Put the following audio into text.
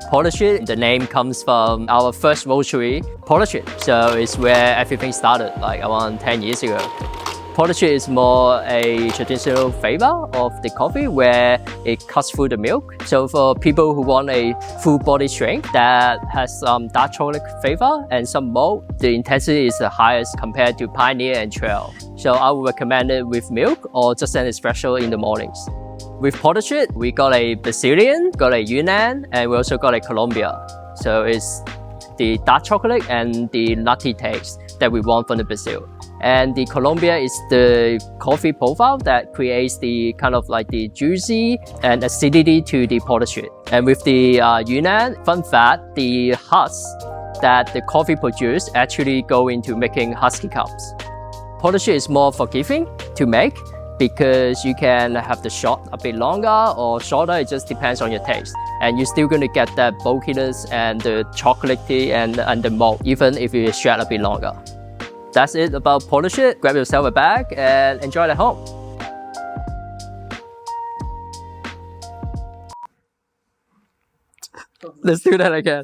Portershit, the name comes from our first roastery, Portershit. So it's where everything started, like around 10 years ago. Portershit is more a traditional flavor of the coffee where it cuts through the milk. So for people who want a full-bodied drink that has some dark chocolate flavor and some malt, the intensity is the highest compared to Pioneer and Trail. So I would recommend it with milk or just an espresso in the mornings. With Portershit, we got a Brazilian, got a Yunnan, and we also got a Colombia. So it's the dark chocolate and the nutty taste that we want from the Brazil. And the Colombia is the coffee profile that creates the kind of like the juicy and acidity to the Portershit. And with the Yunnan, fun fact, the husks that the coffee produce actually go into making husky cups. Portershit is more forgiving to make because you can have the shot a bit longer or shorter, it just depends on your taste. And you're still going to get that bulkiness and the chocolatey and the malt, even if you extract a bit longer. That's it about Portershit. Grab yourself a bag and enjoy it at home. Let's do that again.